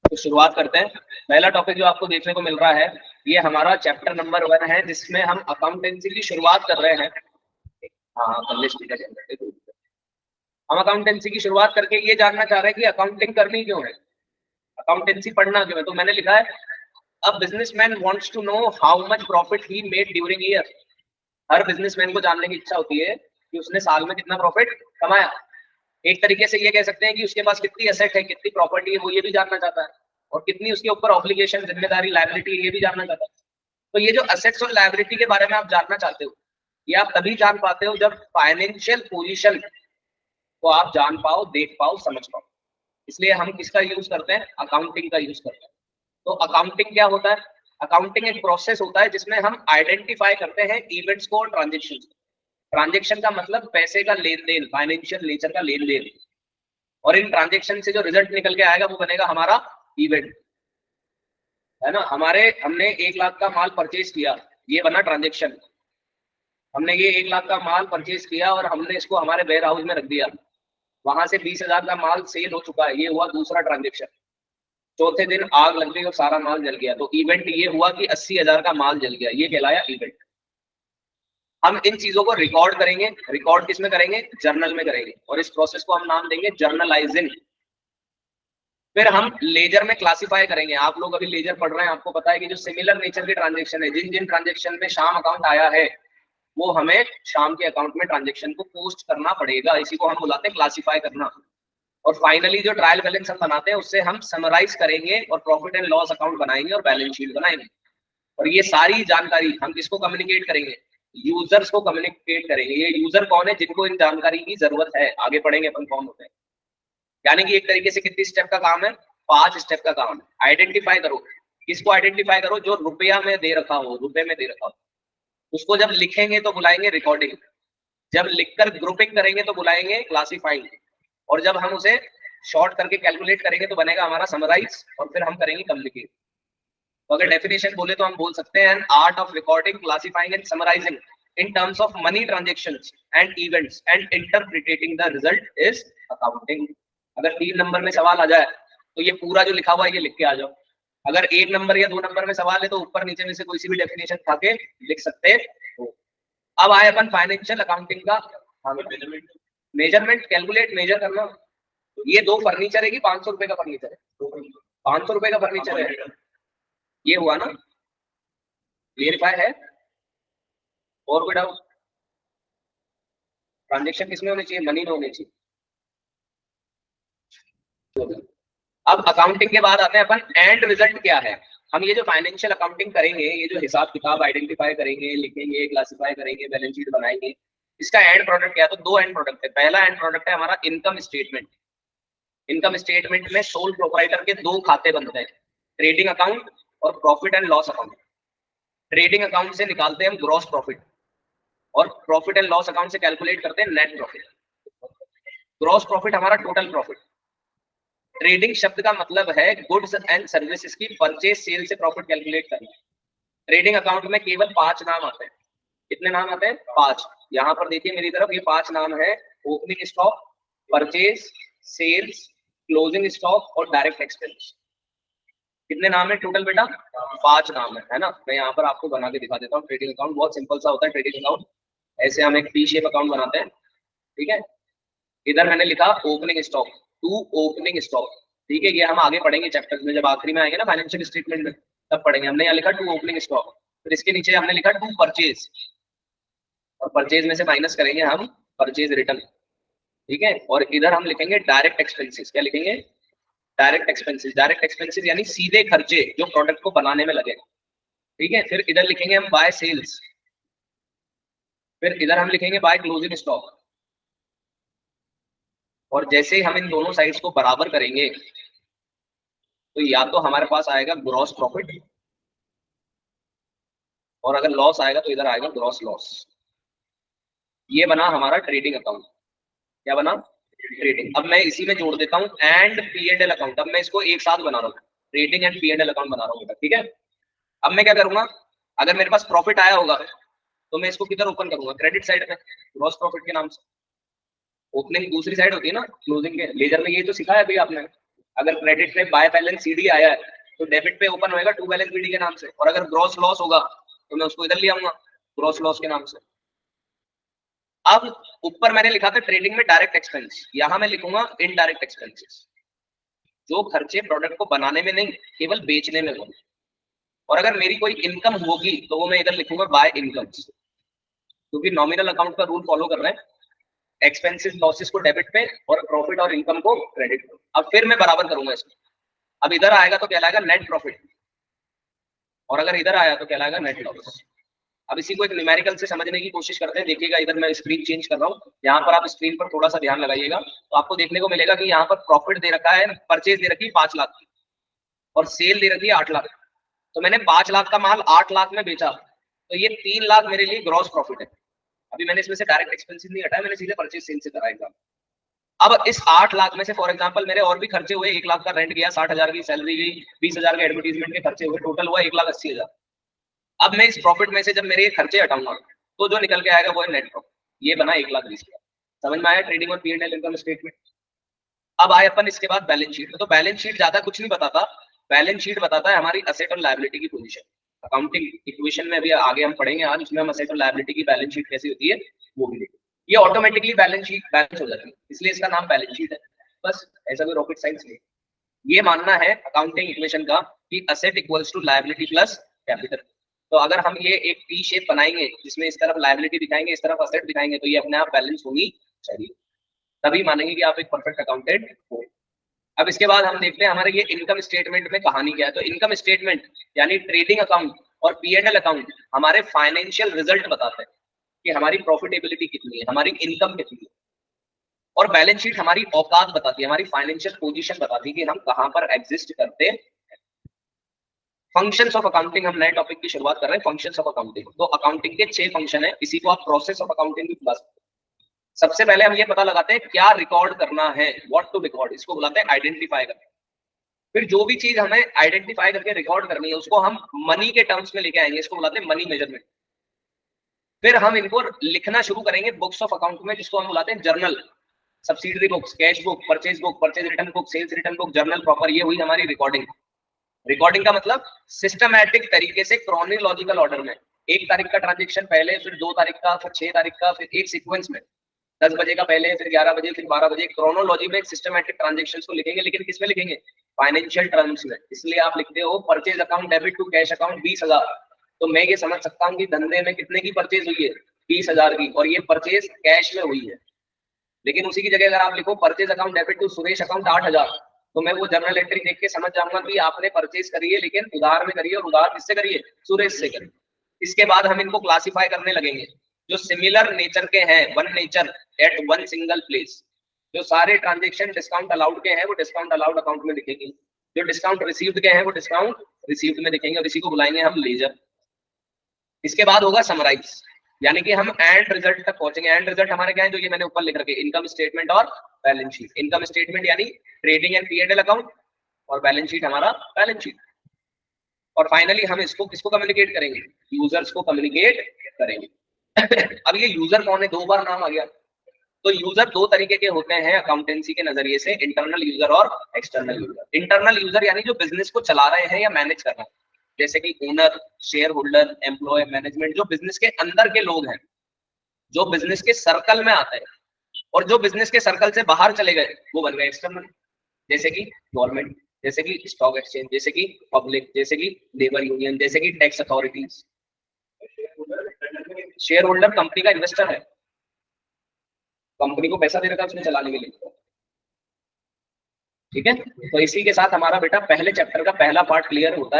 तो शुरुआत करते हैं। पहला टॉपिक जो आपको देखने को मिल रहा है ये हमारा चैप्टर नंबर 1 है, जिसमें हम अकाउंटेंसी की शुरुआत कर रहे हैं। हाँ, हम अकाउंटेंसी की शुरुआत करके ये जानना चाह रहे हैं कि अकाउंटिंग करनी क्यों है, अकाउंटेंसी पढ़ना क्यों है। तो मैंने लिखा है a businessman wants to know how much profit he made during year. हर बिजनेसमैन को जानने की इच्छा होती है कि उसने साल में कितना प्रॉफिट कमाया। एक तरीके से ये कह सकते हैं कि उसके पास कितनी एसेट है, कितनी प्रॉपर्टी है, वो ये भी जानना चाहता है। और कितनी उसके ऊपर ऑब्लिगेशन, जिम्मेदारी, लायबिलिटी है, ये भी जानना चाहता है। तो ये जो असेट्स और लायबिलिटी के बारे में आप जानना चाहते हो, ये आप तभी जान पाते हो जब फाइनेंशियल पोजीशन को आप जान पाओ, देख पाओ, समझ पाओ। इसलिए हम किसका यूज करते हैं, अकाउंटिंग का यूज करते हैं। तो अकाउंटिंग क्या होता है? अकाउंटिंग एक प्रोसेस होता है जिसमें हम आइडेंटिफाई करते हैं इवेंट्स को और ट्रांजेक्शन। ट्रांजेक्शन का मतलब पैसे का लेन देन, फाइनेंशियल नेचर का लेन देन। और इन ट्रांजेक्शन से जो रिजल्ट निकल के आएगा वो बनेगा हमारा इवेंट, है ना। हमने 1 लाख का माल परचेज किया, ये बना ट्रांजेक्शन। हमने ये 1 लाख का माल परचेज किया और हमने इसको हमारे वेयर हाउस में रख दिया। वहां से 20,000 का माल सेल हो चुका है, ये हुआ दूसरा ट्रांजेक्शन। चौथे दिन आग लग गई और सारा माल जल गया, तो इवेंट ये हुआ कि 80,000 का माल जल गया, ये कहलाया इवेंट। हम इन चीजों को रिकॉर्ड करेंगे। रिकॉर्ड किस में करेंगे? जर्नल में करेंगे। और इस प्रोसेस को हम नाम देंगे जर्नलाइजिंग। फिर हम लेजर में क्लासिफाई करेंगे। आप लोग अभी लेजर पढ़ रहे हैं, आपको पता है कि जो सिमिलर नेचर के ट्रांजेक्शन है, जिन जिन ट्रांजेक्शन में शाम अकाउंट आया है, वो हमें शाम के अकाउंट में ट्रांजेक्शन को पोस्ट करना पड़ेगा। इसी को हम बुलाते हैं क्लासिफाई करना। और फाइनली जो ट्रायल बैलेंस हम बनाते हैं उससे हम समराइज करेंगे और प्रॉफिट एंड लॉस अकाउंट बनाएंगे और बैलेंस शीट बनाएंगे। और ये सारी जानकारी हम किसको कम्युनिकेट करेंगे? यूजर्स को कम्युनिकेट करेंगे। ये यूजर कौन है? जिनको इन जानकारी की जरूरत है। आगे पढ़ेंगे अपन कौन होते हैं। यानी कि एक तरीके से कितनी स्टेप का काम है? 5 स्टेप का काम है। आइडेंटिफाई करो। किसको आइडेंटिफाई करो? जो रुपया में दे रखा हो, रुपए में दे रखा हो। उसको जब लिखेंगे तो बुलाएंगे रिकॉर्डिंग। जब लिखकर ग्रुपिंग करेंगे तो बुलाएंगे क्लासिफाइंग। और जब हम उसे शॉर्ट करके कैलकुलेट करेंगे तो बनेगा हमारा समराइज। और फिर हम करेंगे कम्युनिकेट। तो अगर डेफिनेशन बोले तो हम बोल सकते हैं art of recording, classifying and summarising in terms of money transactions and events and interpreting the result is accounting. अगर 3 नंबर में सवाल आ जाए तो ये पूरा जो लिखा हुआ है ये लिख के आ जाओ। अगर 1 नंबर या 2 नंबर में सवाल है तो ऊपर नीचे में से कोई सी भी डेफिनेशन खा के लिख सकते हो। अब आए अपन फाइनेंशियल अकाउंटिंग का मेजरमेंट, कैलकुलेट, मेजर करना। ये 2 फर्नीचर है कि 500 रुपए का फर्नीचर है? 500 रुपए का फर्नीचर है। ये हुआ ना, वेरीफाई है। और कोई डाउट? ट्रांजेक्शन किसमें होनी चाहिए? मनी में होनी चाहिए। अब अकाउंटिंग के बाद आते हैं अपन एंड रिजल्ट क्या है। हम ये जो फाइनेंशियल अकाउंटिंग करेंगे, ये जो हिसाब किताब आइडेंटिफाई करेंगे, लिखेंगे, क्लासिफाई करेंगे, बैलेंस शीट बनाएंगे, इसका एंड प्रोडक्ट क्या है? तो 2 एंड प्रोडक्ट है। पहला एंड प्रोडक्ट है हमारा इनकम स्टेटमेंट। इनकम स्टेटमेंट में सोल प्रोप्राइटर के 2 खाते बनते हैं, ट्रेडिंग अकाउंट और profit and loss account. Trading account से निकालते हैं हम ग्रॉस प्रॉफिट और प्रॉफिट एंड लॉस अकाउंट से कैलकुलेट करते हैं नेट प्रॉफिट। ग्रॉस प्रॉफिट हमारा टोटल प्रॉफिट। ट्रेडिंग शब्द का मतलब है गुड्स एंड सर्विसेज की परचेज सेल से प्रॉफिट कैलकुलेट करना। ट्रेडिंग अकाउंट में केवल 5 नाम आते हैं। कितने नाम आते हैं? 5। यहां पर देखिए मेरी तरफ, ये 5 नाम है। Opening stock, purchase, sales, closing stock और डायरेक्ट एक्सपेंस। कितने नाम है टोटल बेटा? 5 नाम है ना। मैं यहाँ पर आपको बना के दिखा देता हूँ। ट्रेडिंग अकाउंट बहुत सिंपल सा होता है। ट्रेडिंग अकाउंट ऐसे हम एक टी शेप अकाउंट बनाते हैं, ठीक है। इधर मैंने लिखा opening stock, to opening stock, ठीक है। ये हम आगे पढ़ेंगे चैप्टर में, जब आखिरी में आएंगे ना फाइनेंशियल स्टेटमेंट में, तब पढ़ेंगे। हमने यहाँ लिखा टू ओपनिंग स्टॉक। फिर इसके नीचे हमने लिखा टू परचेज, और परचेज में से माइनस करेंगे हम परचेज रिटर्न, ठीक है। और इधर हम लिखेंगे डायरेक्ट एक्सपेंसेस। क्या लिखेंगे? Direct expenses. डायरेक्ट एक्सपेंसेस यानी सीधे खर्चे जो प्रोडक्ट को बनाने में लगे, ठीक है। फिर इधर लिखेंगे हम बाय सेल्स। फिर इधर हम लिखेंगे बाय क्लोजिंग स्टॉक। और जैसे ही हम इन दोनों साइड्स को बराबर करेंगे तो या तो हमारे पास आएगा ग्रॉस प्रॉफिट, और अगर लॉस आएगा तो इधर आएगा ग्रॉस लॉस। ये बना हमारा ट्रेडिंग अकाउंट। क्या बना? ट्रेडिंग। अब मैं इसी में जोड़ देता हूँ and P and L account. अब मैं इसको एक साथ बना रहा हूँ, trading and P and L account बना रहा हूँ, ठीक है। अब मैं क्या करूंगा, अगर मेरे पास प्रॉफिट आया होगा तो मैं इसको किधर ओपन करूंगा? क्रेडिट साइड में, ग्रॉस प्रॉफिट के नाम से। ओपनिंग दूसरी साइड होती है ना, क्लोजिंग के। लेजर में ये तो सिखाया अभी आपने। अगर क्रेडिट में बाय बैलेंस सीडी आया है तो डेबिट पे ओपन होएगा टू बैलेंस बीडी के नाम से, और अगर ग्रॉस लॉस होगा तो मैं उसको इधर ले आऊंगा ग्रॉस लॉस के नाम से। अब ऊपर मैंने लिखा था ट्रेडिंग में डायरेक्ट एक्सपेंस, यहां मैं लिखूंगा इनडायरेक्ट एक्सपेंसेस, जो खर्चे प्रोडक्ट को बनाने में नहीं केवल बेचने में होंगे। और अगर मेरी कोई इनकम होगी तो वो मैं इधर लिखूंगा बाय इनकम, क्योंकि नॉमिनल अकाउंट का रूल फॉलो कर रहे हैं, एक्सपेंसेस लॉसेस को डेबिट पे और प्रॉफिट और इनकम को क्रेडिट पे। अब फिर मैं बराबर करूंगा इसको, अब इधर आएगा तो कहलाएगा नेट प्रॉफिट, और अगर इधर आया तो कहलाएगा नेट लॉस। अब इसी को एक न्यूमेरिकल से समझने की कोशिश करते हैं। देखिएगा इधर मैं स्क्रीन चेंज कर रहा हूँ, यहाँ पर आप स्क्रीन पर थोड़ा सा ध्यान लगाइएगा तो आपको देखने को मिलेगा कि यहाँ पर प्रॉफिट दे रखा है, परचेज दे रखी है 5 लाख की और सेल दे रखी है 8 लाख। तो मैंने 5 लाख का माल 8 लाख में बेचा, तो ये 3 लाख मेरे लिए ग्रॉस प्रॉफिट है। अभी मैंने इसमें से डायरेक्ट एक्सपेंसेस नहीं हटाया, मैंने सीधे परचेज सेल से करा एग्जाम। अब इस 8 लाख में से फॉर एग्जांपल मेरे और भी खर्चे हुए, 1 लाख का रेंट गया, 60,000 की सैलरी गई, 20,000 के एडवर्टीजमेंट के खर्चे हुए, टोटल हुआ 1,80,000। अब मैं इस प्रॉफिट में से जब मेरे ये खर्चे हटाऊंगा तो जो निकल के आएगा वो है नेट प्रॉफिट, ये बना 1,20,000। समझ में आया ट्रेडिंग और P&L इनकम स्टेटमेंट। अब आए अपन इसके बाद बैलेंस शीट। तो बैलेंस शीट ज्यादा कुछ नहीं बताता, बैलेंस शीट बताता है हमारी असेट और लायबिलिटी की पोजीशन। अकाउंटिंग इक्वेशन में अभी आगे हम पढ़ेंगे आज, उसमें हम असेट और लायबिलिटी की बैलेंस शीट कैसी होती है वो भी देखेंगे। ये ऑटोमेटिकली बैलेंस शीट बैलेंस हो जाती है, इसलिए इसका नाम बैलेंस शीट है, बस ऐसा कोई रॉकेट साइंस नहीं। ये मानना है अकाउंटिंग इक्वेशन का कि asset equals to liability plus capital. तो अगर हम ये एक टी शेप बनाएंगे जिसमें इस तरफ लायबिलिटी दिखाएंगे इस तरफ असेट दिखाएंगे तो ये अपने आप बैलेंस होनी चाहिए, तभी मानेंगे कि आप एक परफेक्ट अकाउंटेंट हो। अब इसके बाद हम देखते हैं हमारे ये इनकम स्टेटमेंट में कहानी क्या है। तो इनकम स्टेटमेंट यानी ट्रेडिंग अकाउंट और P&L अकाउंट हमारे फाइनेंशियल रिजल्ट बताते हैं कि हमारी प्रॉफिटेबिलिटी कितनी है, हमारी इनकम कितनी है। और बैलेंस शीट हमारी औकात बताती है, हमारी फाइनेंशियल पोजीशन बताती है कि हम कहां पर एग्जिस्ट करते हैं। फंक्शंस ऑफ अकाउंटिंग, हम नए टॉपिक की शुरुआत कर रहे हैं, फंक्शंस ऑफ अकाउंटिंग। तो अकाउंटिंग के 6 फंक्शन है, इसी को आप प्रोसेस ऑफ अकाउंटिंग भी बुला सकते हैं। सबसे पहले हम ये पता लगाते हैं क्या रिकॉर्ड करना है, व्हाट टू रिकॉर्ड, इसको बुलाते हैं आइडेंटिफाई करना। फिर जो भी चीज हमें आइडेंटिफाई करके रिकॉर्ड करनी है उसको हम मनी के टर्म्स में लेके आएंगे, इसको बुलाते हैं मनी मेजरमेंट। फिर हम इनको लिखना शुरू करेंगे बुक्स ऑफ अकाउंट में, जिसको हम बुलाते हैं journal, subsidiary books, cash book, purchase return book, sales return book, journal proper. ये हुई हमारी रिकॉर्डिंग। रिकॉर्डिंग का मतलब सिस्टमैटिक तरीके से क्रोनोलॉजिकल ऑर्डर में, 1 तारीख का ट्रांजेक्शन पहले, फिर 2 तारीख का, फिर 6 तारीख का, फिर एक सीक्वेंस में 10 बजे का पहले, फिर 11 बजे, फिर 12 बजे, क्रोनोलॉजी में सिस्टमैटिक ट्रांजेक्शन को लिखेंगे। लेकिन किस में लिखेंगे? फाइनेंशियल टर्म्स में। इसलिए आप लिखते हो purchase account debit to cash account 20,000, तो मैं ये समझ सकता हूँ कि धंधे में कितने की परचेज हुई है, 20,000 की, और ये परचेज कैश में हुई है। लेकिन उसी की जगह अगर आप लिखो purchase account debit to Suresh account 8,000, तो मैं वो जर्नल एंट्री देख के समझ जाऊंगा कि आपने परचेज करी है लेकिन उधार में करी है, और उधार किससे करी है? सुरेश से करी। इसके बाद हम इनको क्लासिफाई करने लगेंगे, जो सिमिलर नेचर के हैं, one nature eight one single place. जो सारे ट्रांजेक्शन डिस्काउंट अलाउड के हैं वो डिस्काउंट अलाउड अकाउंट में दिखेंगे, जो डिस्काउंट रिसीव्ड के हैं वो डिस्काउंट रिसीव्ड में दिखेंगे, और इसी को बुलाएंगे हम लेजर। इसके बाद होगा समराइज, यानी कि हम एंड रिजल्ट तक पहुंचेंगे। एंड रिजल्ट हमारे क्या है, जो ये मैंने ऊपर लिख रखे, इनकम स्टेटमेंट और बैलेंस शीट। इनकम स्टेटमेंट यानी ट्रेडिंग एंड P&L अकाउंट, और बैलेंस शीट हमारा बैलेंस शीट। और फाइनली हम इसको किसको कम्युनिकेट करेंगे? यूजर्स को कम्युनिकेट करेंगे। अब ये यूजर कौन है? 2 बार नाम आ गया। तो यूजर 2 तरीके के होते हैं अकाउंटेंसी के नजरिए से, इंटरनल यूजर और एक्सटर्नल यूजर। इंटरनल यूजर यानी जो बिजनेस को चला रहे हैं या मैनेज कर रहे हैं, जैसे कि owner, share holder, employ, management, जो बिजनेस के अंदर के लोग हैं, जो बिजनेस के सर्कल में आते हैं। और जो बिजनेस के सर्कल से बाहर चले गए वो बन गए एक्सटर्नल, जैसे कि गवर्नमेंट, जैसे कि स्टॉक एक्सचेंज, जैसे कि पब्लिक, जैसे कि लेबर यूनियन, जैसे कि tax authorities. Share holder company का इन्वेस्टर है, कंपनी को पैसा दे रखा है उसने चलाने के लिए। ठीक है, तो इसी के साथ हमारा बेटा पहले चैप्टर का पहला पार्ट क्लियर होता है।